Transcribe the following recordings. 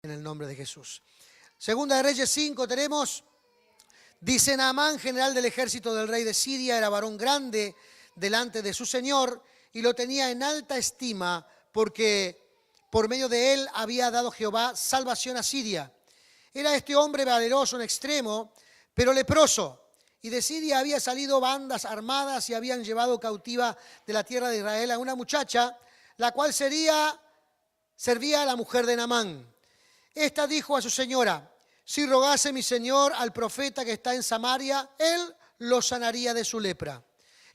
En el nombre de Jesús. Segunda de Reyes 5 tenemos, dice Naamán, general del ejército del rey de Siria, era varón grande delante de su señor y lo tenía en alta estima porque por medio de él había dado Jehová salvación a Siria. Era este hombre valeroso en extremo, pero leproso. Y de Siria había salido bandas armadas y habían llevado cautiva de la tierra de Israel a una muchacha, la cual servía a la mujer de Naamán. Esta dijo a su señora: si rogase mi señor al profeta que está en Samaria, él lo sanaría de su lepra.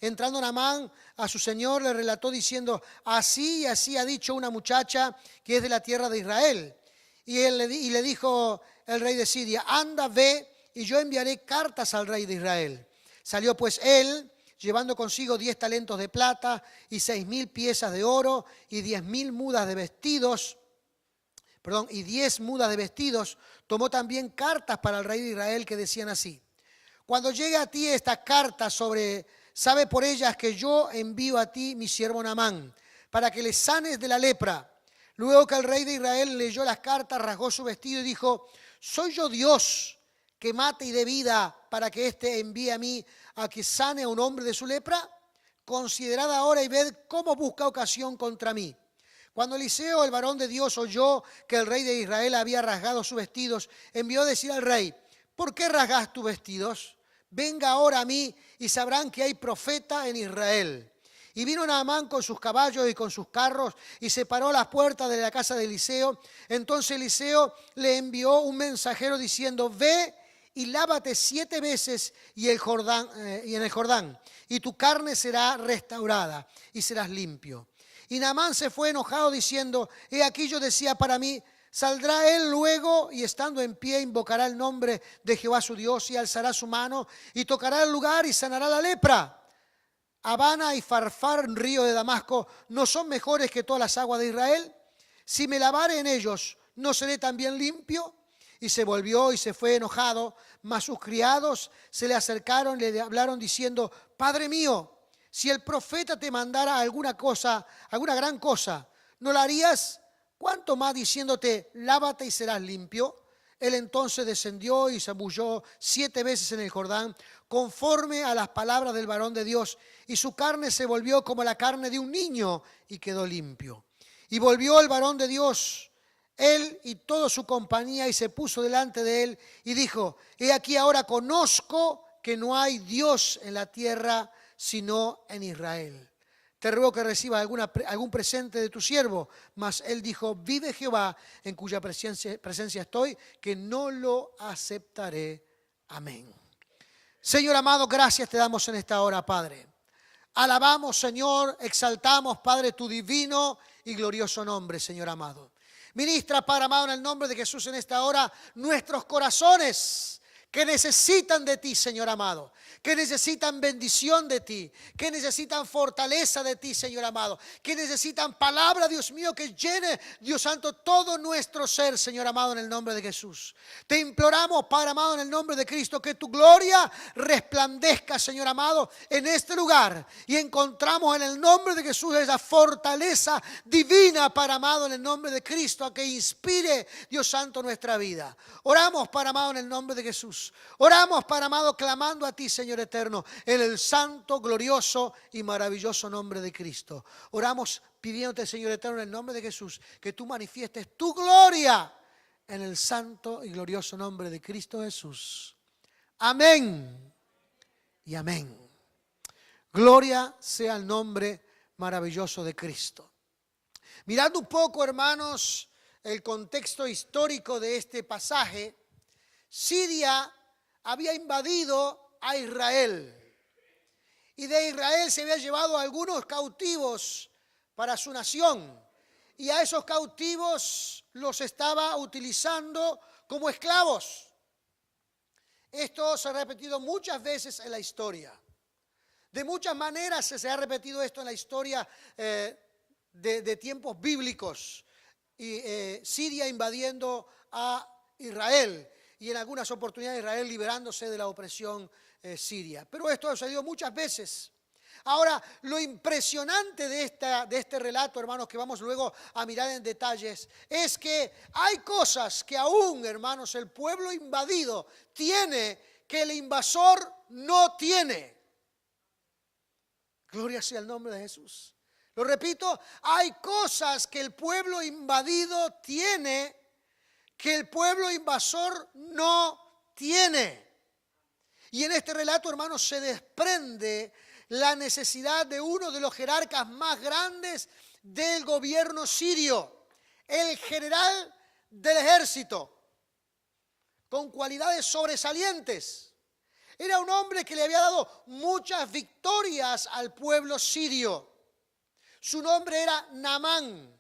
Entrando Naamán a su señor, le relató diciendo: así y así ha dicho una muchacha que es de la tierra de Israel. Y le dijo el rey de Siria: anda, ve, y yo enviaré cartas al rey de Israel. Salió pues él, llevando consigo 10 talentos de plata y 6.000 piezas de oro y 10.000 mudas de vestidos. Y 10 mudas de vestidos. Tomó también cartas para el rey de Israel que decían así: cuando llegue a ti esta carta sabe por ellas que yo envío a ti mi siervo Naamán, para que le sanes de la lepra. Luego que el rey de Israel leyó las cartas, rasgó su vestido y dijo: ¿soy yo Dios que mate y dé vida para que éste envíe a mí a que sane a un hombre de su lepra? Considerad ahora y ved cómo busca ocasión contra mí. Cuando Eliseo, el varón de Dios, oyó que el rey de Israel había rasgado sus vestidos, envió a decir al rey: ¿por qué rasgas tus vestidos? Venga ahora a mí y sabrán que hay profeta en Israel. Y vino Naamán con sus caballos y con sus carros y se paró a las puertas de la casa de Eliseo. Entonces Eliseo le envió un mensajero diciendo: ve y lávate 7 veces y en el Jordán, y tu carne será restaurada y serás limpio. Y Naamán se fue enojado diciendo: he aquí yo decía para mí, saldrá él luego y estando en pie invocará el nombre de Jehová su Dios y alzará su mano y tocará el lugar y sanará la lepra. Habana y Farfar, río de Damasco, ¿no son mejores que todas las aguas de Israel? Si me lavare en ellos, ¿no seré también limpio? Y se volvió y se fue enojado, mas sus criados se le acercaron y le hablaron diciendo: Padre mío, si el profeta te mandara alguna gran cosa, ¿no la harías? ¿Cuánto más diciéndote: lávate y serás limpio? Él entonces descendió y se zambulló 7 veces en el Jordán, conforme a las palabras del varón de Dios, y su carne se volvió como la carne de un niño y quedó limpio. Y volvió el varón de Dios, él y toda su compañía, y se puso delante de él y dijo: he aquí ahora conozco que no hay Dios en la tierra sino en Israel. Te ruego que recibas algún presente de tu siervo. Mas él dijo: vive Jehová, en cuya presencia estoy, que no lo aceptaré. Amén. Señor amado, gracias te damos en esta hora, Padre. Alabamos, Señor, exaltamos, Padre, tu divino y glorioso nombre, Señor amado. Ministra, Padre amado, en el nombre de Jesús en esta hora, nuestros corazones que necesitan de ti, Señor amado, que necesitan bendición de ti, que necesitan fortaleza de ti, Señor amado, que necesitan palabra, Dios mío, que llene, Dios santo, todo nuestro ser, Señor amado, en el nombre de Jesús. Te imploramos, Padre amado, en el nombre de Cristo, que tu gloria resplandezca, Señor amado, en este lugar, y encontramos en el nombre de Jesús esa fortaleza divina, Padre amado, en el nombre de Cristo, a que inspire, Dios santo, nuestra vida. Oramos, Padre amado, en el nombre de Jesús. Oramos, Padre amado, clamando a ti, Señor eterno, en el santo, glorioso y maravilloso nombre de Cristo. Oramos pidiéndote, Señor eterno, en el nombre de Jesús, que tú manifiestes tu gloria en el santo y glorioso nombre de Cristo Jesús. Amén y amén. Gloria sea el nombre maravilloso de Cristo. Mirando un poco, hermanos, el contexto histórico de este pasaje, Siria había invadido a Israel y de Israel se había llevado a algunos cautivos para su nación, y a esos cautivos los estaba utilizando como esclavos. Esto se ha repetido muchas veces en la historia. De muchas maneras se ha repetido esto en la historia de tiempos bíblicos. Y Siria invadiendo a Israel, y en algunas oportunidades Israel liberándose de la opresión siria. Pero esto ha sucedido muchas veces. Ahora, lo impresionante de este relato, hermanos, que vamos luego a mirar en detalles, es que hay cosas que aún, hermanos, el pueblo invadido tiene que el invasor no tiene. Gloria sea el nombre de Jesús. Lo repito, hay cosas que el pueblo invadido tiene que el pueblo invasor no tiene. Y en este relato, hermanos, se desprende la necesidad de uno de los jerarcas más grandes del gobierno sirio, el general del ejército, con cualidades sobresalientes. Era un hombre que le había dado muchas victorias al pueblo sirio. Su nombre era Naamán.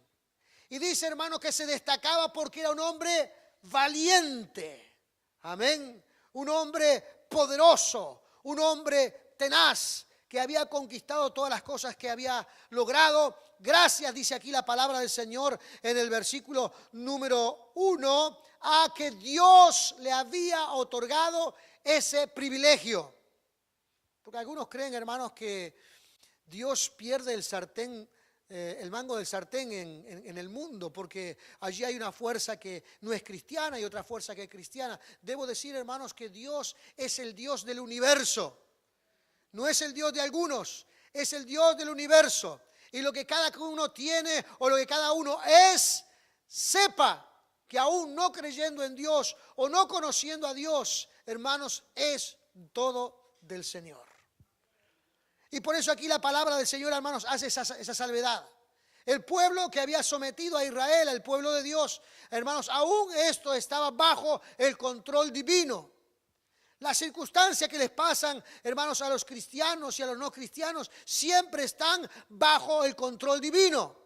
Y dice, hermano, que se destacaba porque era un hombre valiente. Amén. Un hombre poderoso, un hombre tenaz, que había conquistado todas las cosas que había logrado. Gracias, dice aquí la palabra del Señor en el versículo número 1, a que Dios le había otorgado ese privilegio. Porque algunos creen, hermanos, que Dios pierde el sartén, el mango del sartén en el mundo, porque allí hay una fuerza que no es cristiana y otra fuerza que es cristiana. Debo decir, hermanos, que Dios es el Dios del universo. No es el Dios de algunos, es el Dios del universo. Y lo que cada uno tiene o lo que cada uno es, sepa que aún no creyendo en Dios o no conociendo a Dios, hermanos, es todo del Señor. Y por eso aquí la palabra del Señor, hermanos, hace esa salvedad. El pueblo que había sometido a Israel, el pueblo de Dios, hermanos, aún esto estaba bajo el control divino. Las circunstancias que les pasan, hermanos, a los cristianos y a los no cristianos, siempre están bajo el control divino.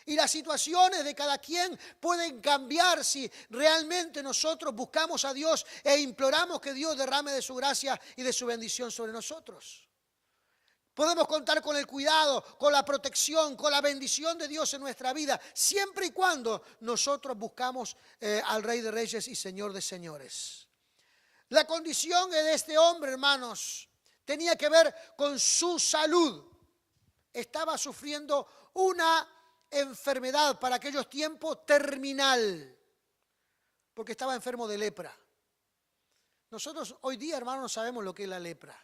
Y las situaciones de cada quien pueden cambiar si realmente nosotros buscamos a Dios e imploramos que Dios derrame de su gracia y de su bendición sobre nosotros. Podemos contar con el cuidado, con la protección, con la bendición de Dios en nuestra vida, siempre y cuando nosotros buscamos al Rey de Reyes y Señor de Señores. La condición de este hombre, hermanos, tenía que ver con su salud. Estaba sufriendo una enfermedad para aquellos tiempos terminal, porque estaba enfermo de lepra. Nosotros hoy día, hermanos, no sabemos lo que es la lepra.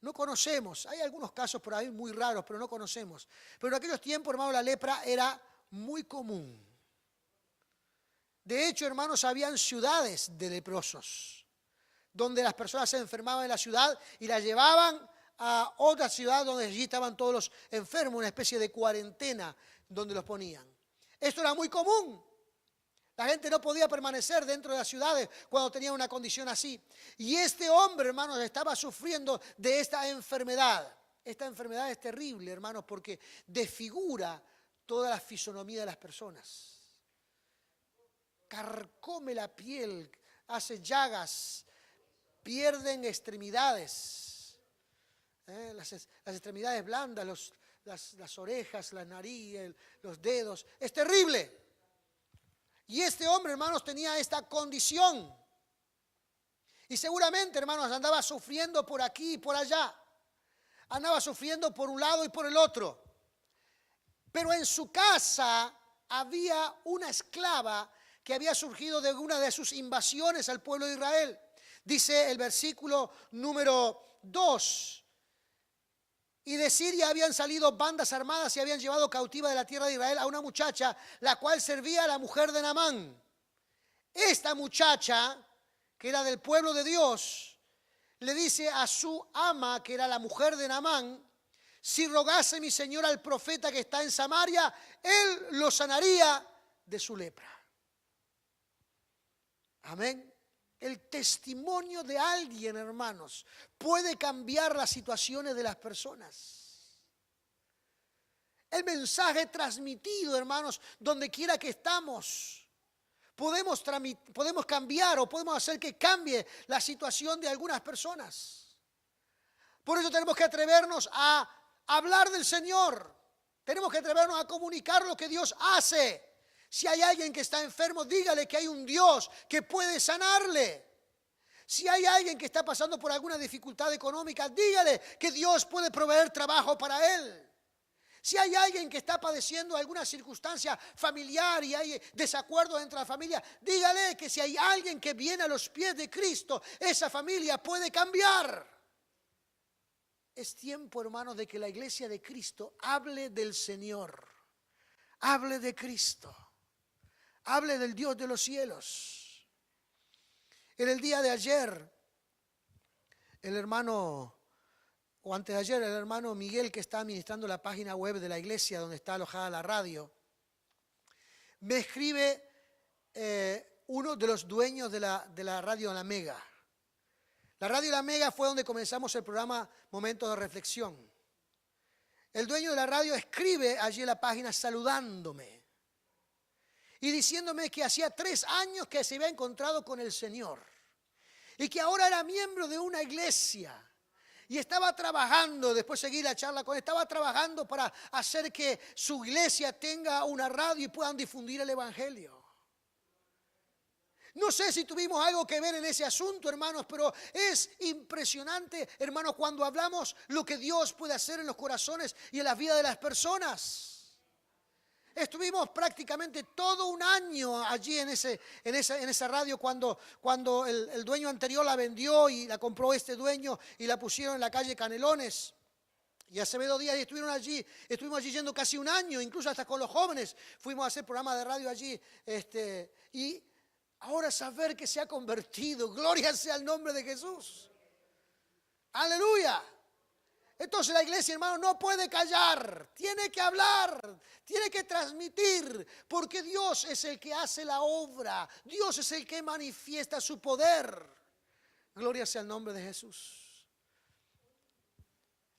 No conocemos. Hay algunos casos por ahí muy raros, pero no conocemos. Pero en aquellos tiempos, hermanos, la lepra era muy común. De hecho, hermanos, habían ciudades de leprosos, donde las personas se enfermaban en la ciudad y las llevaban a otra ciudad donde allí estaban todos los enfermos, una especie de cuarentena donde los ponían. Esto era muy común. La gente no podía permanecer dentro de las ciudades cuando tenía una condición así. Y este hombre, hermanos, estaba sufriendo de esta enfermedad. Esta enfermedad es terrible, hermanos, porque desfigura toda la fisonomía de las personas. Carcome la piel, hace llagas, pierden extremidades, las extremidades blandas, las orejas, la nariz, los dedos. Es terrible. Y este hombre, hermanos, tenía esta condición. Y seguramente, hermanos, andaba sufriendo por aquí y por allá. Andaba sufriendo por un lado y por el otro. Pero en su casa había una esclava que había surgido de una de sus invasiones al pueblo de Israel. Dice el versículo número 2. Y de Siria habían salido bandas armadas y habían llevado cautiva de la tierra de Israel a una muchacha, la cual servía a la mujer de Naamán. Esta muchacha, que era del pueblo de Dios, le dice a su ama, que era la mujer de Naamán: si rogase mi señor al profeta que está en Samaria, él lo sanaría de su lepra. Amén. El testimonio de alguien, hermanos, puede cambiar las situaciones de las personas. El mensaje transmitido, hermanos, donde quiera que estamos, podemos cambiar o podemos hacer que cambie la situación de algunas personas. Por eso tenemos que atrevernos a hablar del Señor. Tenemos que atrevernos a comunicar lo que Dios hace. Si hay alguien que está enfermo, dígale que hay un Dios que puede sanarle. Si hay alguien que está pasando por alguna dificultad económica, dígale que Dios puede proveer trabajo para él. Si hay alguien que está padeciendo alguna circunstancia familiar y hay desacuerdos entre la familia, dígale que si hay alguien que viene a los pies de Cristo, esa familia puede cambiar. Es tiempo, hermanos, de que la iglesia de Cristo hable del Señor, hable de Cristo, hable del Dios de los cielos. En el día de ayer, el hermano, o antes de ayer, el hermano Miguel, que está administrando la página web de la iglesia donde está alojada la radio, me escribe uno de los dueños de la radio La Mega. La radio La Mega fue donde comenzamos el programa Momentos de Reflexión. El dueño de la radio escribe allí en la página saludándome y diciéndome que hacía 3 años que se había encontrado con el Señor y que ahora era miembro de una iglesia y estaba trabajando, después seguí la charla con él, estaba trabajando para hacer que su iglesia tenga una radio y puedan difundir el evangelio. No sé si tuvimos algo que ver en ese asunto, hermanos, pero es impresionante, hermanos, cuando hablamos lo que Dios puede hacer en los corazones y en las vidas de las personas. Estuvimos prácticamente todo un año allí en esa radio cuando el dueño anterior la vendió y la compró este dueño y la pusieron en la calle Canelones. Y Acevedo Díaz estuvimos allí yendo casi un año, incluso hasta con los jóvenes fuimos a hacer programas de radio allí, y ahora saber que se ha convertido, gloria sea el nombre de Jesús. Aleluya. Entonces la iglesia, hermano, no puede callar, tiene que hablar, tiene que transmitir, porque Dios es el que hace la obra, Dios es el que manifiesta su poder. Gloria sea el nombre de Jesús.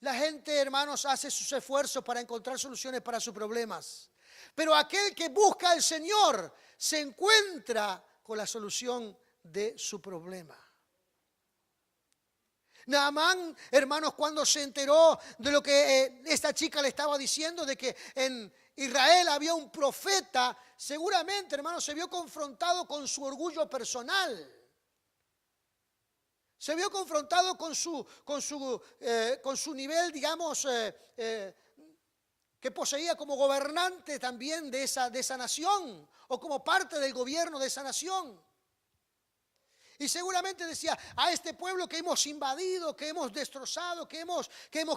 La gente, hermanos, hace sus esfuerzos para encontrar soluciones para sus problemas, pero aquel que busca al Señor se encuentra con la solución de su problema. Naamán, hermanos, cuando se enteró de lo que esta chica le estaba diciendo, de que en Israel había un profeta, seguramente, hermanos, se vio confrontado con su orgullo personal. Se vio confrontado con su nivel, digamos, que poseía como gobernante también de esa nación, o como parte del gobierno de esa nación. Y seguramente decía, a este pueblo que hemos invadido, que hemos destrozado, que hemos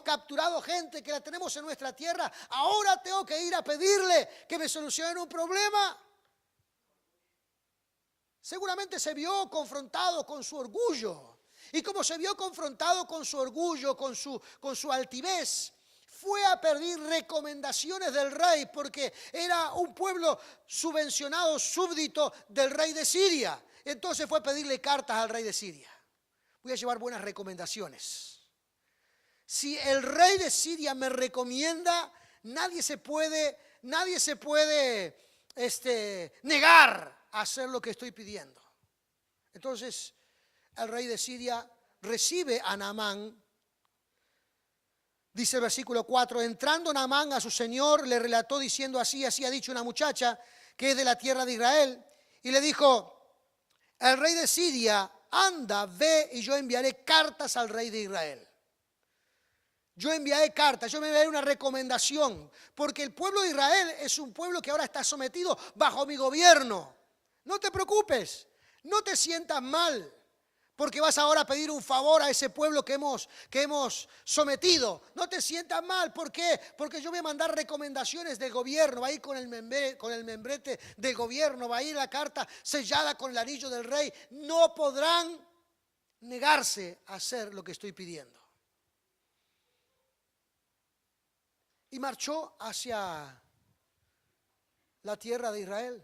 capturado gente, que la tenemos en nuestra tierra, ahora tengo que ir a pedirle que me solucionen un problema. Seguramente se vio confrontado con su orgullo. Y como se vio confrontado con su orgullo, con su altivez, fue a pedir recomendaciones del rey, porque era un pueblo subvencionado, súbdito del rey de Siria. Entonces fue a pedirle cartas al rey de Siria. Voy a llevar buenas recomendaciones. Si el rey de Siria me recomienda, nadie se puede negar a hacer lo que estoy pidiendo. Entonces el rey de Siria recibe a Naamán. Dice el versículo 4, entrando Naamán a su señor, le relató diciendo así ha dicho una muchacha que es de la tierra de Israel. Y le dijo, el rey de Siria, anda, ve y yo enviaré cartas al rey de Israel. Yo enviaré cartas, yo me enviaré una recomendación, porque el pueblo de Israel es un pueblo que ahora está sometido bajo mi gobierno. No te preocupes, no te sientas mal, porque vas ahora a pedir un favor a ese pueblo que hemos sometido. No te sientas mal, ¿por qué? Porque yo voy a mandar recomendaciones del gobierno, va a ir con el membrete del gobierno, va a ir la carta sellada con el anillo del rey. No podrán negarse a hacer lo que estoy pidiendo. Y marchó hacia la tierra de Israel.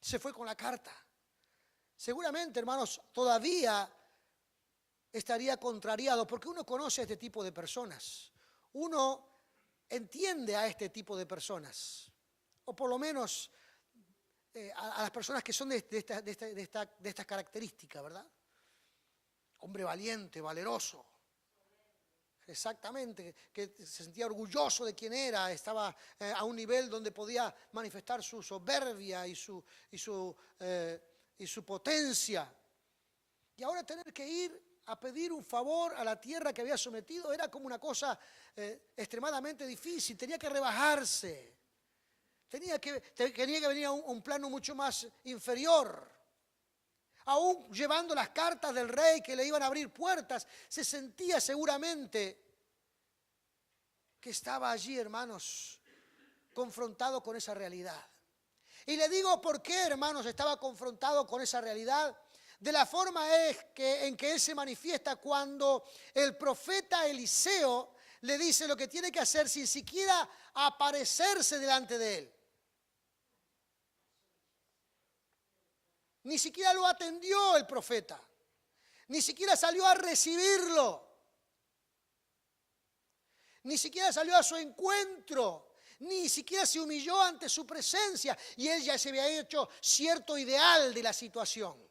Se fue con la carta. Seguramente, hermanos, todavía estaría contrariado, porque uno conoce a este tipo de personas. Uno entiende a este tipo de personas, o por lo menos a las personas que son de esta característica, ¿verdad? Hombre valiente, valeroso. Exactamente, que se sentía orgulloso de quién era, estaba a un nivel donde podía manifestar su soberbia y su potencia. Y ahora tener que ir a pedir un favor a la tierra que había sometido era como una cosa extremadamente difícil. Tenía que rebajarse. Tenía que venir a un plano mucho más inferior. Aún llevando las cartas del rey que le iban a abrir puertas, se sentía seguramente que estaba allí, hermanos, confrontado con esa realidad. Y le digo por qué, hermanos, estaba confrontado con esa realidad. De la forma en que él se manifiesta cuando el profeta Eliseo le dice lo que tiene que hacer sin siquiera aparecerse delante de él. Ni siquiera lo atendió el profeta. Ni siquiera salió a recibirlo. Ni siquiera salió a su encuentro. Ni siquiera se humilló ante su presencia. Y él ya se había hecho cierto ideal de la situación.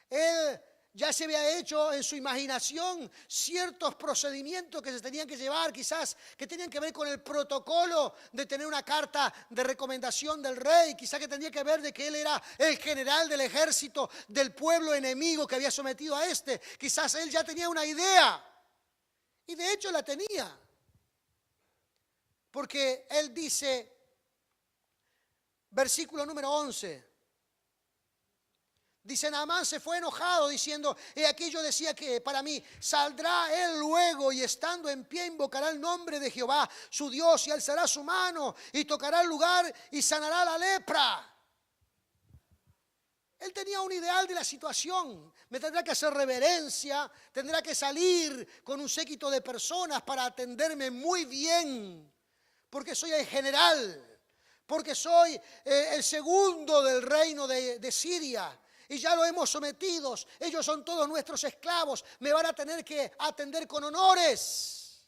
Él ya se había hecho en su imaginación ciertos procedimientos que se tenían que llevar, quizás que tenían que ver con el protocolo de tener una carta de recomendación del rey, quizás que tenía que ver de que él era el general del ejército del pueblo enemigo que había sometido a este. Quizás él ya tenía una idea, y de hecho la tenía, porque él dice, versículo número 11, dice, Naamán se fue enojado diciendo, he aquí yo decía que para mí, saldrá él luego y estando en pie invocará el nombre de Jehová, su Dios, y alzará su mano y tocará el lugar y sanará la lepra. Él tenía un ideal de la situación. Me tendrá que hacer reverencia, tendrá que salir con un séquito de personas para atenderme muy bien, porque soy el general, porque soy el segundo del reino de Siria. Y ya lo hemos sometido, ellos son todos nuestros esclavos, me van a tener que atender con honores.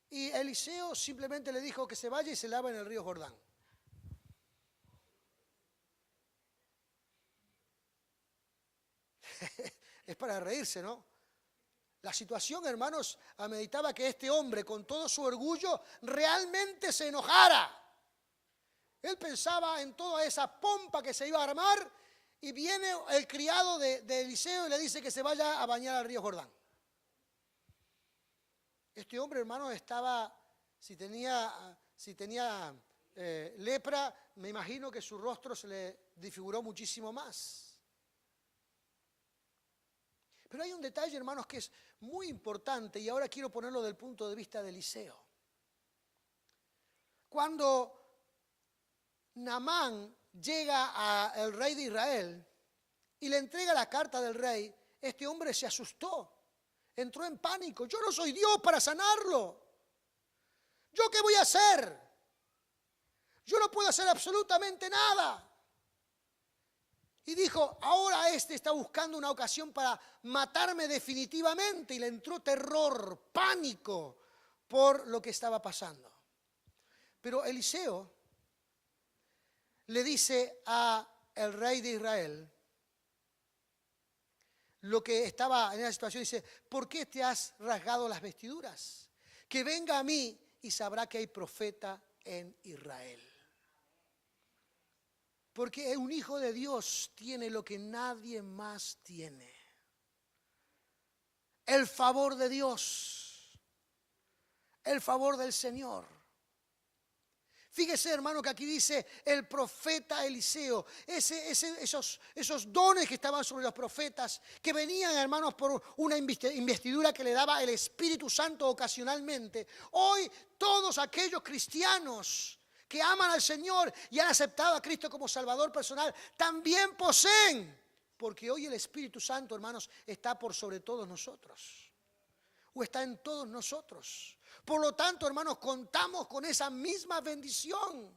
Y Eliseo simplemente le dijo que se vaya y se lave en el río Jordán. Es para reírse, ¿no? La situación, hermanos, ameritaba que este hombre, con todo su orgullo, realmente se enojara. Él pensaba en toda esa pompa que se iba a armar y viene el criado de Eliseo y le dice que se vaya a bañar al río Jordán. Este hombre, hermano, estaba, si tenía lepra, me imagino que su rostro se le desfiguró muchísimo más. Pero hay un detalle, hermanos, que es muy importante y ahora quiero ponerlo del punto de vista de Eliseo. Cuando Naamán llega al rey de Israel y le entrega la carta del rey, este hombre se asustó, entró en pánico. Yo no soy Dios para sanarlo. ¿Yo qué voy a hacer? Yo no puedo hacer absolutamente nada. Y dijo, ahora este está buscando una ocasión para matarme definitivamente. Y le entró terror, pánico por lo que estaba pasando. Pero Eliseo le dice a el rey de Israel lo que estaba en esa situación. Dice, ¿por qué te has rasgado las vestiduras? Que venga a mí y sabrá que hay profeta en Israel. Porque un hijo de Dios tiene lo que nadie más tiene. El favor de Dios. El favor del Señor. Fíjese, hermano, que aquí dice el profeta Eliseo. Esos dones que estaban sobre los profetas, que venían, hermanos, por una investidura que le daba el Espíritu Santo ocasionalmente. Hoy todos aquellos cristianos que aman al Señor y han aceptado a Cristo como Salvador personal, también poseen. Porque hoy el Espíritu Santo, hermanos, está por sobre todos nosotros. O está en todos nosotros. Por lo tanto, hermanos, contamos con esa misma bendición.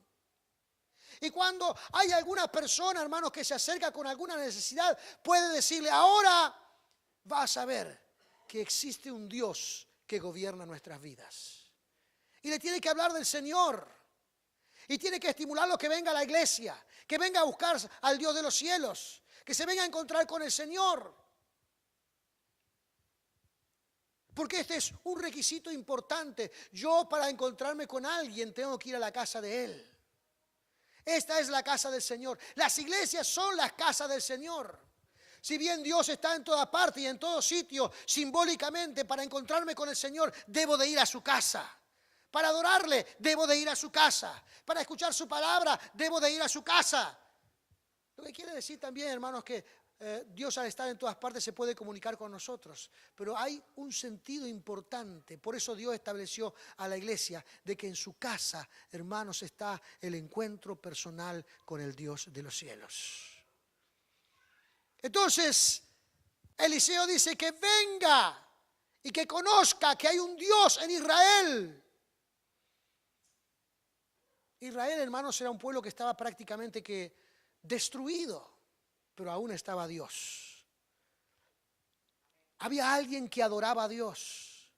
Y cuando hay alguna persona, hermanos, que se acerca con alguna necesidad, puede decirle, ahora vas a ver que existe un Dios que gobierna nuestras vidas. Y le tiene que hablar del Señor. Y tiene que estimularlo que venga a la iglesia, que venga a buscar al Dios de los cielos, que se venga a encontrar con el Señor. Porque este es un requisito importante. Yo, para encontrarme con alguien, tengo que ir a la casa de él. Esta es la casa del Señor. Las iglesias son las casas del Señor. Si bien Dios está en toda parte y en todo sitio, simbólicamente para encontrarme con el Señor, debo de ir a su casa. Para adorarle, debo de ir a su casa. Para escuchar su palabra, debo de ir a su casa. Lo que quiere decir también, hermanos, que Dios al estar en todas partes se puede comunicar con nosotros. Pero hay un sentido importante. Por eso Dios estableció a la iglesia de que en su casa, hermanos, está el encuentro personal con el Dios de los cielos. Entonces, Eliseo dice que venga y que conozca que hay un Dios en Israel. Israel, hermanos, era un pueblo que estaba prácticamente que destruido, pero aún estaba Dios. Había alguien que adoraba a Dios.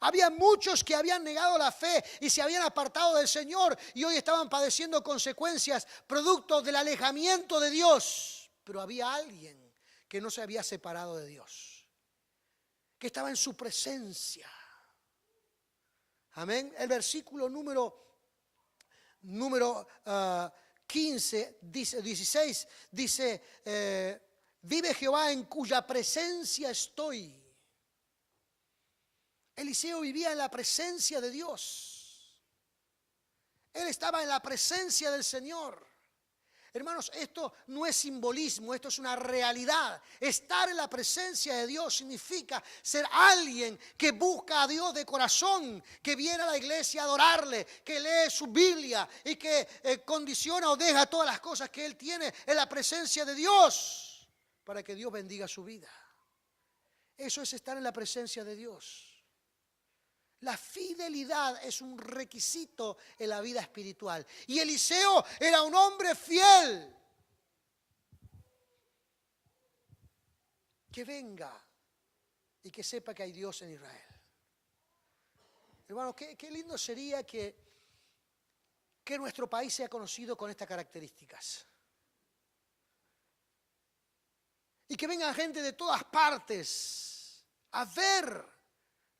Había muchos que habían negado la fe y se habían apartado del Señor y hoy estaban padeciendo consecuencias producto del alejamiento de Dios. Pero había alguien que no se había separado de Dios, que estaba en su presencia. Amén. El versículo número 16 dice, vive Jehová en cuya presencia estoy. Eliseo vivía en la presencia de Dios. Él estaba en la presencia del Señor. Hermanos, esto no es simbolismo, esto es una realidad. Estar en la presencia de Dios significa ser alguien que busca a Dios de corazón, que viene a la iglesia a adorarle, que lee su Biblia y que condiciona o deja todas las cosas que él tiene en la presencia de Dios para que Dios bendiga su vida. Eso es estar en la presencia de Dios. La fidelidad es un requisito en la vida espiritual. Y Eliseo era un hombre fiel. Que venga y que sepa que hay Dios en Israel. Hermano, qué lindo sería que nuestro país sea conocido con estas características. Y que venga gente de todas partes a ver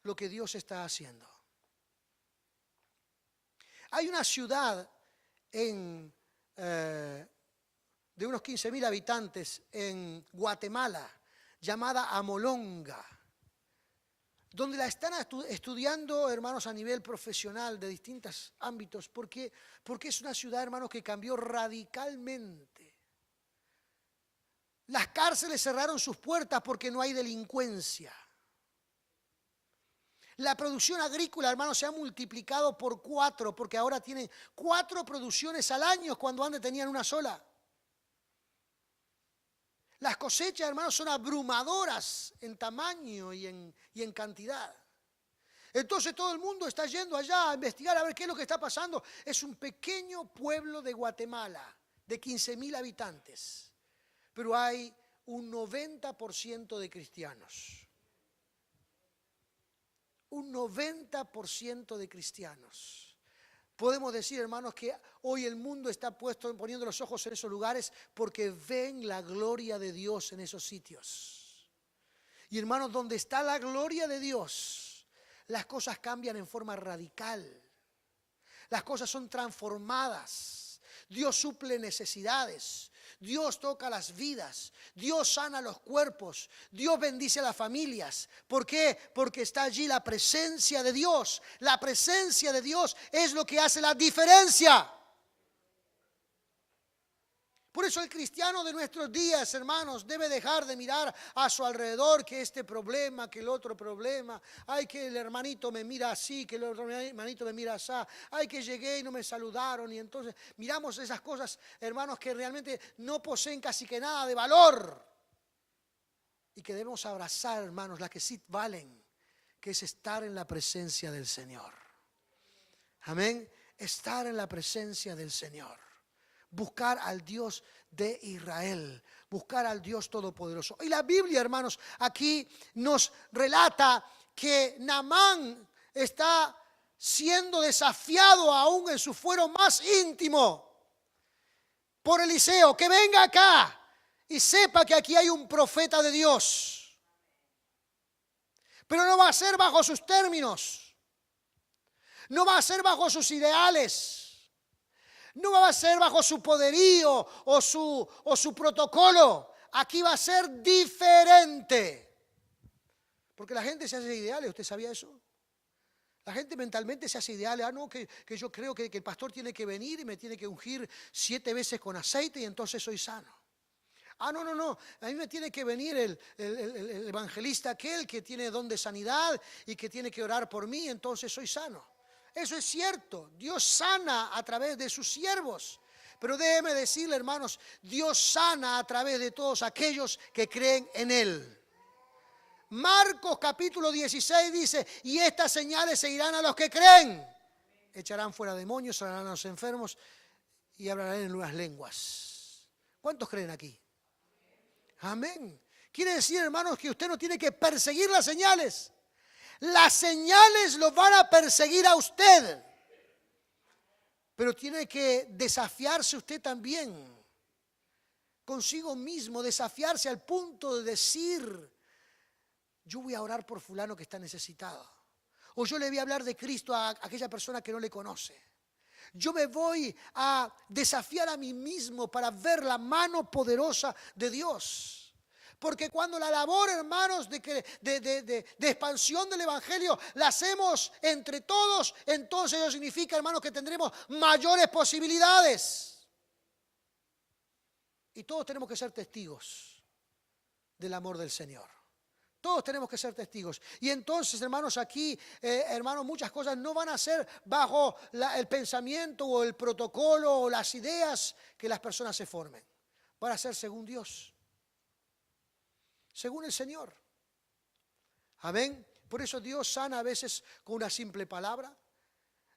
lo que Dios está haciendo. Hay una ciudad de unos 15,000 habitantes en Guatemala llamada Amolonga, donde la están estudiando, hermanos, a nivel profesional de distintos ámbitos, porque es una ciudad, hermanos, que cambió radicalmente. Las cárceles cerraron sus puertas porque no hay delincuencia. La producción agrícola, hermanos, se ha multiplicado por 4, porque ahora tienen 4 producciones al año cuando antes tenían una sola. Las cosechas, hermanos, son abrumadoras en tamaño y en cantidad. Entonces todo el mundo está yendo allá a investigar a ver qué es lo que está pasando. Es un pequeño pueblo de Guatemala de 15,000 habitantes, pero hay un 90% de cristianos. Un 90% de cristianos. Podemos decir, hermanos, que hoy el mundo está poniendo los ojos en esos lugares porque ven la gloria de Dios en esos sitios. Y hermanos, donde está la gloria de Dios, las cosas cambian en forma radical. Las cosas son transformadas. Dios suple necesidades. Dios toca las vidas, Dios sana los cuerpos, Dios bendice a las familias. ¿Por qué? Porque está allí la presencia de Dios. La presencia de Dios es lo que hace la diferencia. Por eso el cristiano de nuestros días, hermanos, debe dejar de mirar a su alrededor que este problema, que el otro problema. Ay, que el hermanito me mira así, que el otro hermanito me mira así. Ay, que llegué y no me saludaron. Y entonces miramos esas cosas, hermanos, que realmente no poseen casi que nada de valor. Y que debemos abrazar, hermanos, las que sí valen, que es estar en la presencia del Señor. Amén. Estar en la presencia del Señor. Buscar al Dios de Israel, buscar al Dios Todopoderoso. Y la Biblia, hermanos, aquí nos relata que Naamán está siendo desafiado aún en su fuero más íntimo por Eliseo, que venga acá y sepa que aquí hay un profeta de Dios. Pero no va a ser bajo sus términos, no va a ser bajo sus ideales. No va a ser bajo su poderío o su protocolo. Aquí va a ser diferente. Porque la gente se hace ideales, ¿usted sabía eso? La gente mentalmente se hace ideales. No, que yo creo que el pastor tiene que venir y me tiene que ungir 7 veces con aceite y entonces soy sano. No. A mí me tiene que venir el evangelista aquel que tiene don de sanidad y que tiene que orar por mí, entonces soy sano. Eso es cierto. Dios sana a través de sus siervos. Pero déjeme decirle, hermanos, Dios sana a través de todos aquellos que creen en Él. Marcos capítulo 16 dice, y estas señales seguirán a los que creen. Echarán fuera demonios, sanarán a los enfermos y hablarán en nuevas lenguas. ¿Cuántos creen aquí? Amén. Quiere decir, hermanos, que usted no tiene que perseguir las señales. Las señales lo van a perseguir a usted. Pero tiene que desafiarse usted también consigo mismo, desafiarse al punto de decir, yo voy a orar por fulano que está necesitado. O yo le voy a hablar de Cristo a aquella persona que no le conoce. Yo me voy a desafiar a mí mismo para ver la mano poderosa de Dios. Porque cuando la labor, hermanos, de expansión del Evangelio la hacemos entre todos, entonces eso significa, hermanos, que tendremos mayores posibilidades. Y todos tenemos que ser testigos del amor del Señor. Todos tenemos que ser testigos. Y entonces, hermanos, aquí, hermanos, muchas cosas no van a ser bajo el pensamiento o el protocolo o las ideas que las personas se formen. Van a ser según Dios. Según el Señor. Amén. Por eso Dios sana a veces con una simple palabra.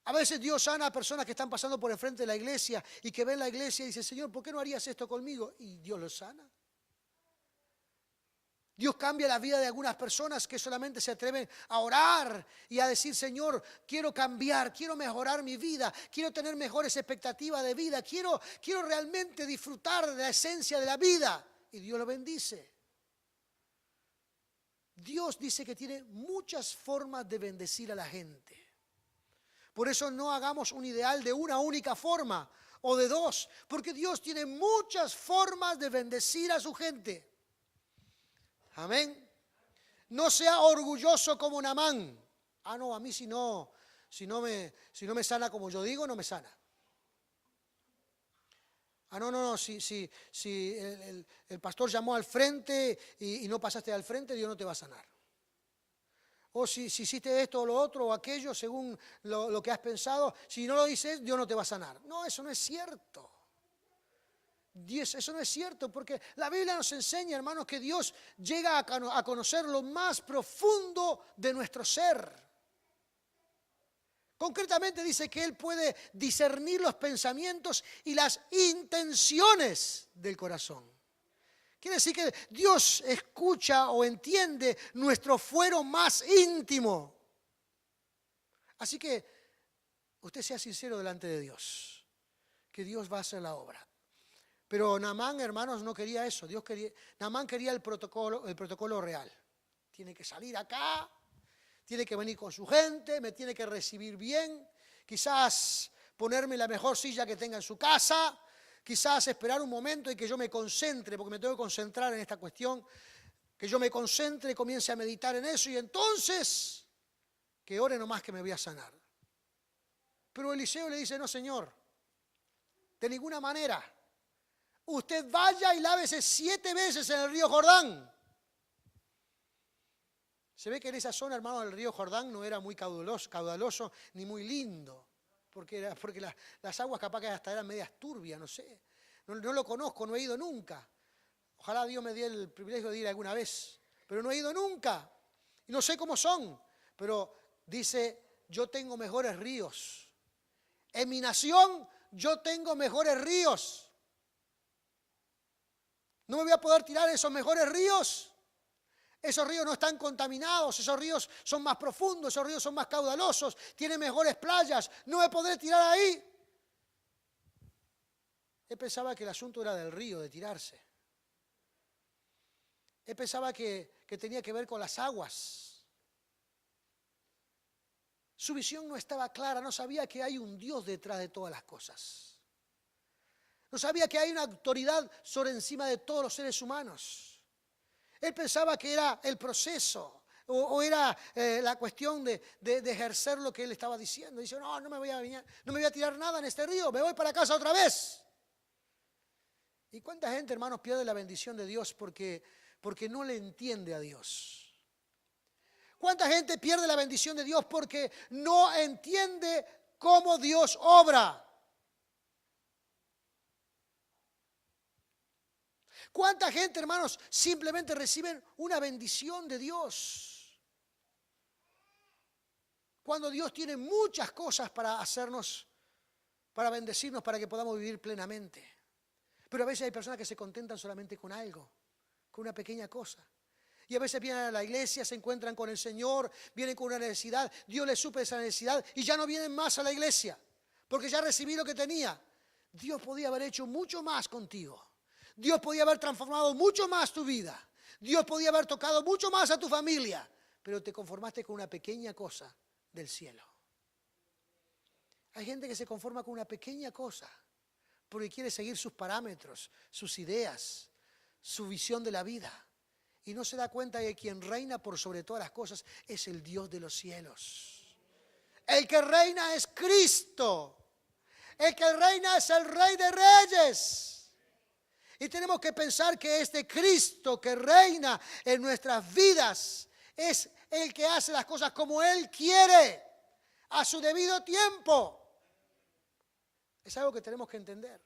A veces Dios sana a personas que están pasando por el frente de la iglesia y que ven la iglesia y dicen, Señor, ¿por qué no harías esto conmigo? Y Dios los sana. Dios cambia la vida de algunas personas que solamente se atreven a orar y a decir, Señor, quiero cambiar, quiero mejorar mi vida, quiero tener mejores expectativas de vida, quiero realmente disfrutar de la esencia de la vida. Y Dios lo bendice. Dios dice que tiene muchas formas de bendecir a la gente. Por eso no hagamos un ideal de una única forma o de dos, porque Dios tiene muchas formas de bendecir a su gente. Amén. No sea orgulloso como Naamán. No, a mí si no me sana como yo digo, no me sana. No, si el pastor llamó al frente y no pasaste al frente, Dios no te va a sanar. O si hiciste esto o lo otro o aquello según lo que has pensado, si no lo dices, Dios no te va a sanar. No, eso no es cierto. Eso no es cierto, porque la Biblia nos enseña, hermanos, que Dios llega a conocer lo más profundo de nuestro ser. Concretamente dice que Él puede discernir los pensamientos y las intenciones del corazón. Quiere decir que Dios escucha o entiende nuestro fuero más íntimo. Así que usted sea sincero delante de Dios, que Dios va a hacer la obra. Pero Naamán, hermanos, no quería eso. Naamán quería el protocolo real. Tiene que salir acá, tiene que venir con su gente, me tiene que recibir bien, quizás ponerme la mejor silla que tenga en su casa, quizás esperar un momento y que yo me concentre, porque me tengo que concentrar en esta cuestión, que yo me concentre y comience a meditar en eso y entonces que ore nomás que me voy a sanar. Pero Eliseo le dice, no, Señor, de ninguna manera. Usted vaya y lávese 7 veces en el río Jordán. Se ve que en esa zona, hermano, del río Jordán no era muy caudaloso ni muy lindo. Porque las aguas capaz que hasta eran medias turbias, no sé. No lo conozco, no he ido nunca. Ojalá Dios me dé el privilegio de ir alguna vez. Pero no he ido nunca. Y no sé cómo son. Pero dice, yo tengo mejores ríos. En mi nación yo tengo mejores ríos. ¿No me voy a poder tirar esos mejores ríos? Esos ríos no están contaminados, esos ríos son más profundos, esos ríos son más caudalosos, tienen mejores playas, no me podré tirar ahí. Él pensaba que el asunto era del río, de tirarse. Él pensaba que tenía que ver con las aguas. Su visión no estaba clara, no sabía que hay un Dios detrás de todas las cosas. No sabía que hay una autoridad sobre encima de todos los seres humanos. Él pensaba que era el proceso o era la cuestión de ejercer lo que él estaba diciendo. Dice, no, no me voy a tirar nada en este río, me voy para casa otra vez. ¿Y cuánta gente, hermanos, pierde la bendición de Dios porque no le entiende a Dios? ¿Cuánta gente pierde la bendición de Dios porque no entiende cómo Dios obra? ¿Cuánta gente, hermanos, simplemente reciben una bendición de Dios? Cuando Dios tiene muchas cosas para hacernos, para bendecirnos, para que podamos vivir plenamente. Pero a veces hay personas que se contentan solamente con algo, con una pequeña cosa. Y a veces vienen a la iglesia, se encuentran con el Señor, vienen con una necesidad, Dios les suple esa necesidad y ya no vienen más a la iglesia, porque ya recibí lo que tenía. Dios podía haber hecho mucho más contigo. Dios podía haber transformado mucho más tu vida. Dios podía haber tocado mucho más a tu familia, pero te conformaste con una pequeña cosa del cielo. Hay gente que se conforma con una pequeña cosa porque quiere seguir sus parámetros, sus ideas, su visión de la vida. Y no se da cuenta de que quien reina por sobre todas las cosas es el Dios de los cielos. El que reina es Cristo. El que reina es el Rey de Reyes. Y tenemos que pensar que este Cristo que reina en nuestras vidas es el que hace las cosas como Él quiere, a su debido tiempo. Es algo que tenemos que entender.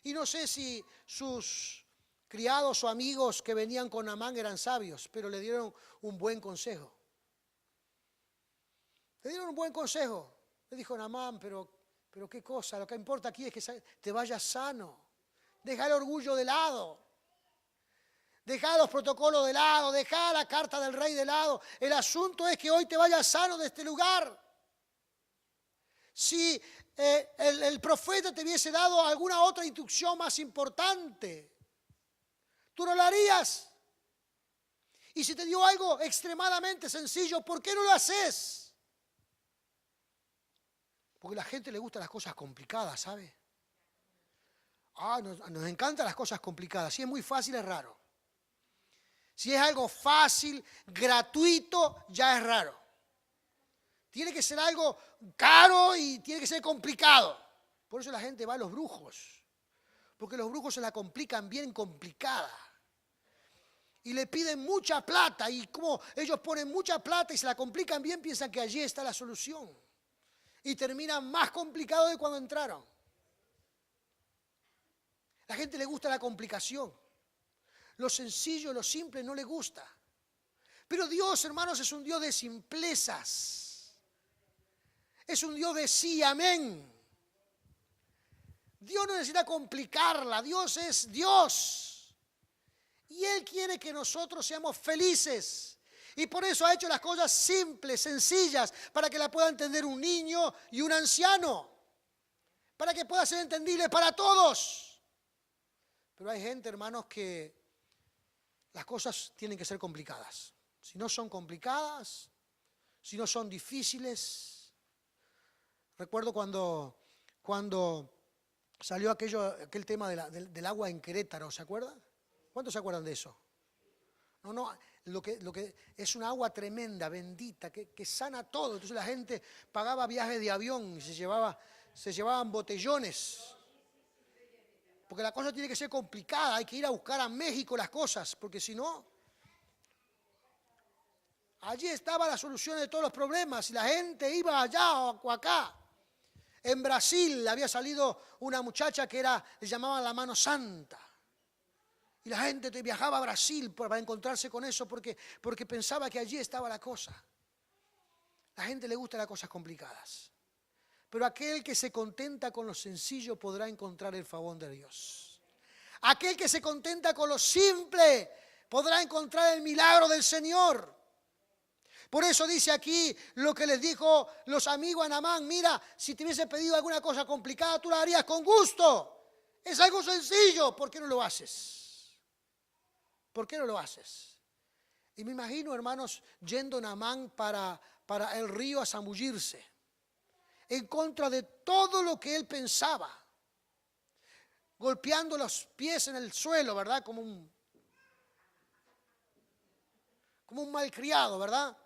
Y no sé si sus criados o amigos que venían con Naamán eran sabios, pero le dieron un buen consejo. Le dieron un buen consejo. Le dijo Naamán, pero qué cosa, lo que importa aquí es que te vayas sano. Deja el orgullo de lado. Deja los protocolos de lado, deja la carta del rey de lado. El asunto es que hoy te vayas sano de este lugar. Si el profeta te hubiese dado alguna otra instrucción más importante, tú no lo harías. Y si te dio algo extremadamente sencillo, ¿por qué no lo haces? Porque a la gente le gustan las cosas complicadas, ¿sabe? Nos encantan las cosas complicadas. Si es muy fácil, es raro. Si es algo fácil, gratuito, ya es raro. Tiene que ser algo caro y tiene que ser complicado. Por eso la gente va a los brujos. Porque los brujos se la complican bien complicada. Y le piden mucha plata. Y como ellos ponen mucha plata y se la complican bien, piensan que allí está la solución. Y terminan más complicados de cuando entraron. A la gente le gusta la complicación. Lo sencillo, lo simple no le gusta. Pero Dios, hermanos, es un Dios de simplezas. Es un Dios de sí, amén. Dios no necesita complicarla. Dios es Dios. Y Él quiere que nosotros seamos felices. Y por eso ha hecho las cosas simples, sencillas, para que la pueda entender un niño y un anciano. Para que pueda ser entendible para todos. Pero hay gente, hermanos, que las cosas tienen que ser complicadas. Si no son complicadas, si no son difíciles. Recuerdo cuando salió aquel tema del agua en Querétaro, ¿se acuerdan? ¿Cuántos se acuerdan de eso? No, lo que es una agua tremenda, bendita, que sana todo. Entonces la gente pagaba viajes de avión y se llevaban botellones. Porque la cosa tiene que ser complicada, hay que ir a buscar a México las cosas, porque si no, allí estaba la solución de todos los problemas y la gente iba allá o acá. En Brasil había salido una muchacha que le llamaban la mano santa. Y la gente viajaba a Brasil para encontrarse con eso porque pensaba que allí estaba la cosa. A la gente le gustan las cosas complicadas. Pero aquel que se contenta con lo sencillo podrá encontrar el favor de Dios. Aquel que se contenta con lo simple podrá encontrar el milagro del Señor. Por eso dice aquí lo que les dijo los amigos a Naamán. Mira, si te hubiese pedido alguna cosa complicada, tú la harías con gusto. Es algo sencillo, ¿por qué no lo haces? ¿Por qué no lo haces? Y me imagino, hermanos, yendo Naamán para el río a zambullirse. en contra de todo lo que él pensaba, golpeando los pies en el suelo, ¿verdad? Como un malcriado, ¿verdad?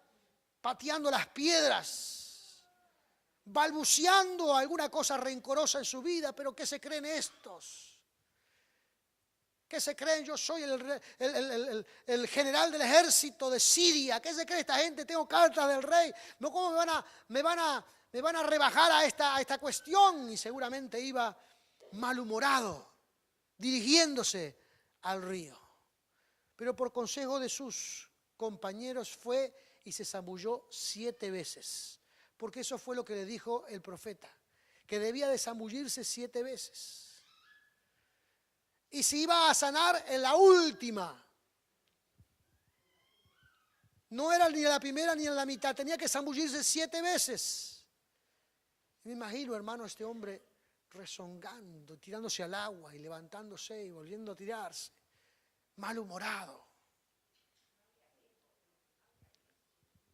Pateando las piedras, balbuceando alguna cosa rencorosa en su vida. Pero ¿qué se creen estos? ¿Qué se creen? Yo soy el general del ejército de Siria. ¿Qué se cree esta gente? Tengo cartas del rey. No, ¿cómo me van a rebajar a esta cuestión? Y seguramente iba malhumorado, dirigiéndose al río. Pero por consejo de sus compañeros fue y se zambulló 7 veces. Porque eso fue lo que le dijo el profeta, que debía de zambullirse 7 veces. Y se iba a sanar en la última. No era ni en la primera ni en la mitad, tenía que zambullirse 7 veces. Me imagino, hermano, a este hombre rezongando, tirándose al agua y levantándose y volviendo a tirarse, malhumorado.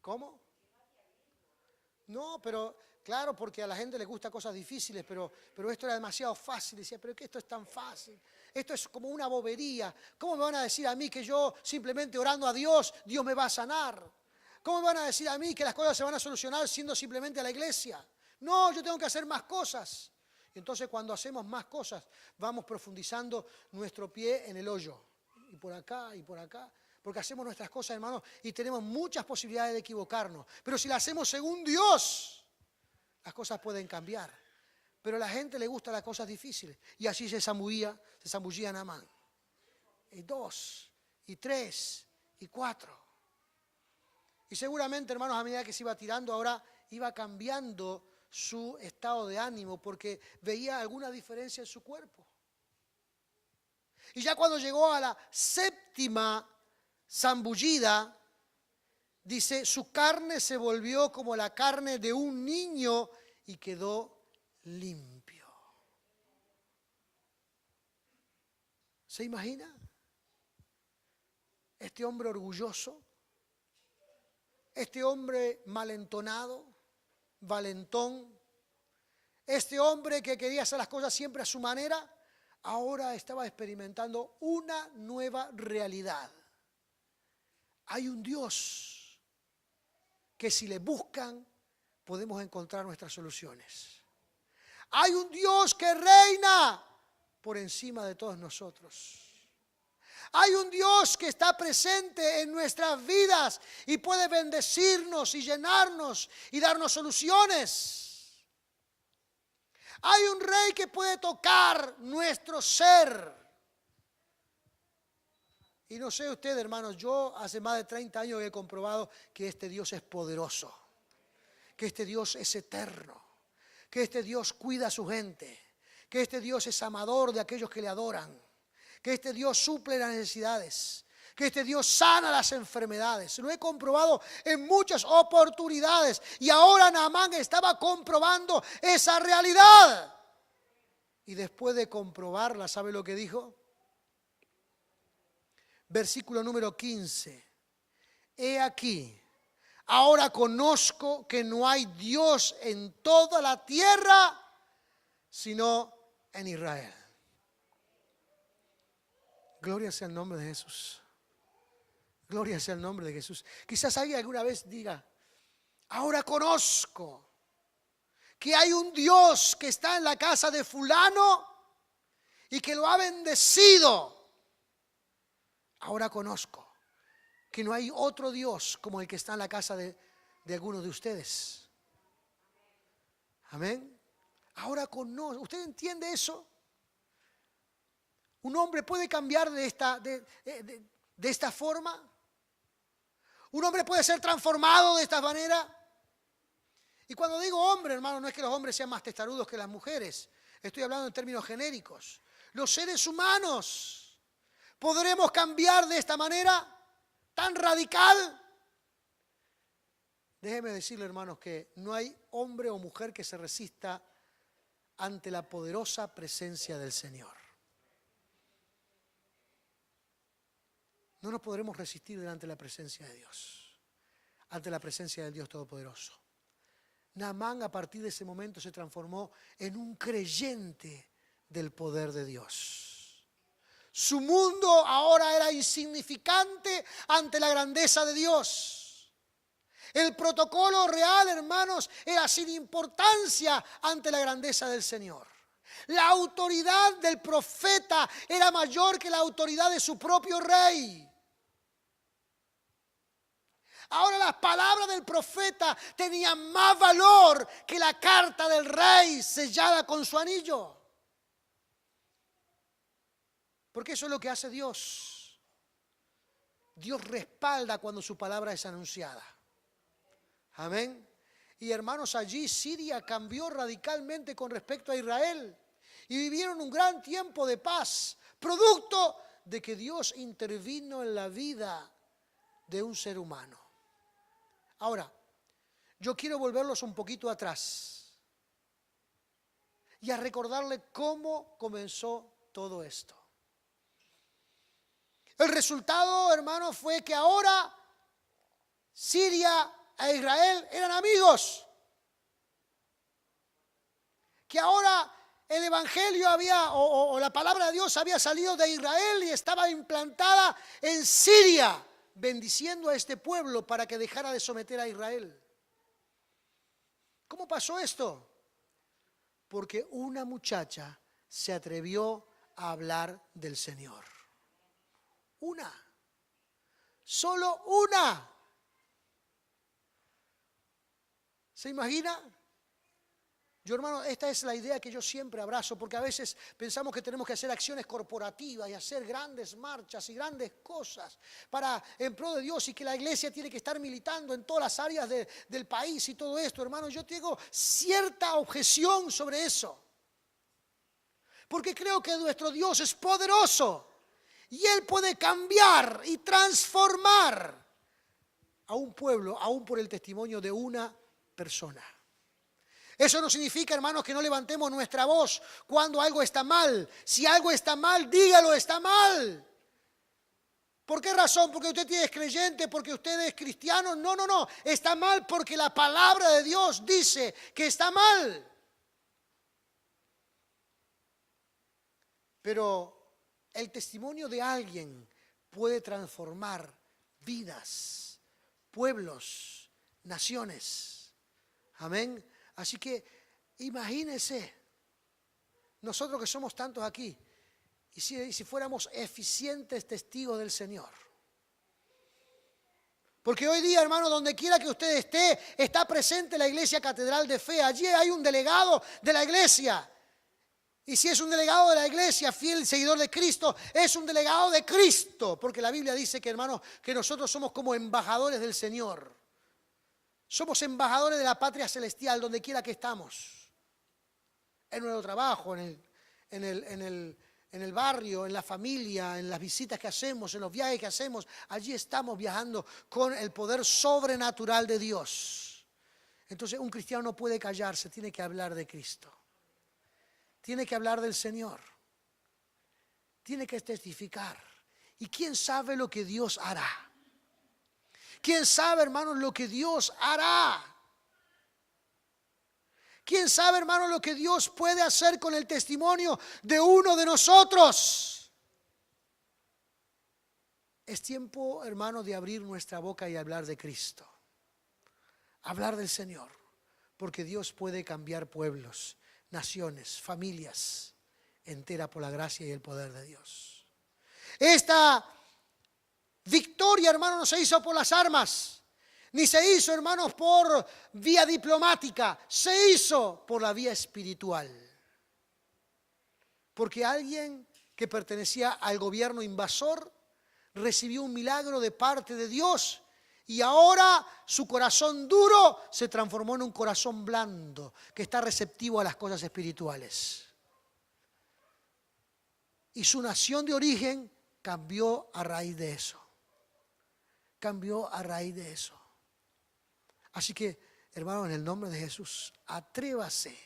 ¿Cómo? No, pero claro, porque a la gente le gustan cosas difíciles, pero esto era demasiado fácil. Decía, pero que esto es tan fácil. Esto es como una bobería. ¿Cómo me van a decir a mí que yo simplemente orando a Dios, Dios me va a sanar? ¿Cómo me van a decir a mí que las cosas se van a solucionar siendo simplemente a la iglesia? No, yo tengo que hacer más cosas. Y entonces cuando hacemos más cosas, vamos profundizando nuestro pie en el hoyo. Y por acá, y por acá. Porque hacemos nuestras cosas, hermanos, y tenemos muchas posibilidades de equivocarnos. Pero si las hacemos según Dios, las cosas pueden cambiar. Pero a la gente le gustan las cosas difíciles. Y así se zambullía Naamán. Y 2, y 3, y 4. Y seguramente, hermanos, a medida que se iba tirando, ahora iba cambiando su estado de ánimo porque veía alguna diferencia en su cuerpo. Y ya cuando llegó a la 7ª zambullida, dice, su carne se volvió como la carne de un niño y quedó limpio. ¿Se imagina? Este hombre orgulloso, este hombre malentonado, valentón, este hombre que quería hacer las cosas siempre a su manera, ahora estaba experimentando una nueva realidad. Hay un Dios que si le buscan podemos encontrar nuestras soluciones. Hay un Dios que reina por encima de todos nosotros. Hay un Dios que está presente en nuestras vidas y puede bendecirnos y llenarnos y darnos soluciones. Hay un Rey que puede tocar nuestro ser. Y no sé usted, hermanos, yo hace más de 30 años he comprobado que este Dios es poderoso, que este Dios es eterno, que este Dios cuida a su gente, que este Dios es amador de aquellos que le adoran, que este Dios suple las necesidades, que este Dios sana las enfermedades. Lo he comprobado en muchas oportunidades y ahora Naamán estaba comprobando esa realidad. Y después de comprobarla, ¿sabe lo que dijo? Versículo número 15. He aquí, ahora conozco que no hay Dios en toda la tierra, sino en Israel. Gloria sea el nombre de Jesús. Gloria sea el nombre de Jesús. Quizás alguien alguna vez diga, ahora conozco que hay un Dios que está en la casa de fulano y que lo ha bendecido. Ahora conozco que no hay otro Dios como el que está en la casa de algunos de ustedes. Amén. Ahora conozco. ¿Usted entiende eso? ¿Un hombre puede cambiar de esta forma? ¿Un hombre puede ser transformado de esta manera? Y cuando digo hombre, hermano, no es que los hombres sean más testarudos que las mujeres. Estoy hablando en términos genéricos. Los seres humanos ¿podremos cambiar de esta manera tan radical? Déjeme decirle, hermanos, que no hay hombre o mujer que se resista ante la poderosa presencia del Señor. No nos podremos resistir delante de la presencia de Dios, ante la presencia del Dios Todopoderoso. Naamán a partir de ese momento se transformó en un creyente del poder de Dios. Su mundo ahora era insignificante ante la grandeza de Dios. El protocolo real, hermanos, era sin importancia ante la grandeza del Señor. La autoridad del profeta era mayor que la autoridad de su propio rey. Ahora las palabras del profeta tenían más valor que la carta del rey sellada con su anillo. Porque eso es lo que hace Dios. Dios respalda cuando su palabra es anunciada. Amén. Y hermanos, allí Siria cambió radicalmente con respecto a Israel. Y vivieron un gran tiempo de paz, producto de que Dios intervino en la vida de un ser humano. Ahora, yo quiero volverlos un poquito atrás y a recordarle cómo comenzó todo esto. El resultado, hermanos, fue que ahora Siria e Israel eran amigos. Que ahora el evangelio o la palabra de Dios había salido de Israel y estaba implantada en Siria, bendiciendo a este pueblo para que dejara de someter a Israel. ¿Cómo pasó esto? Porque una muchacha se atrevió a hablar del Señor. Una. Solo una. ¿Se imagina? Yo, hermano, esta es la idea que yo siempre abrazo, porque a veces pensamos que tenemos que hacer acciones corporativas y hacer grandes marchas y grandes cosas en pro de Dios, y que la iglesia tiene que estar militando en todas las áreas del país y todo esto, hermano. Yo tengo cierta objeción sobre eso, porque creo que nuestro Dios es poderoso y Él puede cambiar y transformar a un pueblo, aún por el testimonio de una persona. Eso no significa, hermanos, que no levantemos nuestra voz cuando algo está mal. Si algo está mal, dígalo, está mal. ¿Por qué razón? ¿Porque usted es creyente? ¿Porque usted es cristiano? No, no, no. Está mal porque la palabra de Dios dice que está mal. Pero el testimonio de alguien puede transformar vidas, pueblos, naciones. Amén. Así que imagínense, nosotros que somos tantos aquí, y si fuéramos eficientes testigos del Señor. Porque hoy día, hermano, donde quiera que usted esté, está presente la Iglesia Catedral de Fe. Allí hay un delegado de la iglesia. Y si es un delegado de la iglesia, fiel seguidor de Cristo, es un delegado de Cristo. Porque la Biblia dice que, hermano, que nosotros somos como embajadores del Señor. Somos embajadores de la patria celestial, donde quiera que estamos. En nuestro trabajo, en el barrio, en la familia, en las visitas que hacemos, en los viajes que hacemos. Allí estamos viajando con el poder sobrenatural de Dios. Entonces un cristiano no puede callarse, tiene que hablar de Cristo. Tiene que hablar del Señor. Tiene que testificar. ¿Y quién sabe lo que Dios hará? ¿Quién sabe, hermanos, lo que Dios hará? ¿Quién sabe, hermanos, lo que Dios puede hacer con el testimonio de uno de nosotros? Es tiempo, hermanos, de abrir nuestra boca y hablar de Cristo. Hablar del Señor. Porque Dios puede cambiar pueblos, naciones, familias enteras por la gracia y el poder de Dios. Esta victoria, hermanos, no se hizo por las armas, ni se hizo, hermanos, por vía diplomática, se hizo por la vía espiritual. Porque alguien que pertenecía al gobierno invasor recibió un milagro de parte de Dios y ahora su corazón duro se transformó en un corazón blando que está receptivo a las cosas espirituales. Y su nación de origen cambió a raíz de eso. Cambió a raíz de eso. Así que, hermano, en el nombre de Jesús, atrévase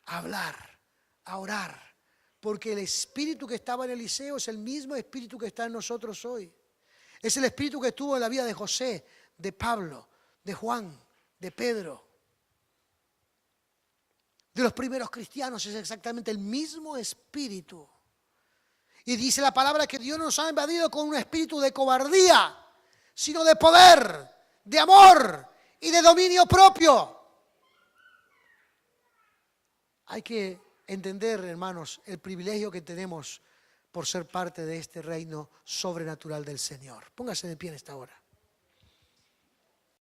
a hablar, a orar, porque el espíritu que estaba en Eliseo es el mismo espíritu que está en nosotros hoy. Es el espíritu que estuvo en la vida de José, de Pablo, de Juan, de Pedro. de los primeros cristianos es exactamente el mismo espíritu. Y dice la palabra que Dios nos ha invadido con un espíritu de cobardía, sino de poder, de amor y de dominio propio. Hay que entender, hermanos, el privilegio que tenemos por ser parte de este reino sobrenatural del Señor. Póngase de pie en esta hora.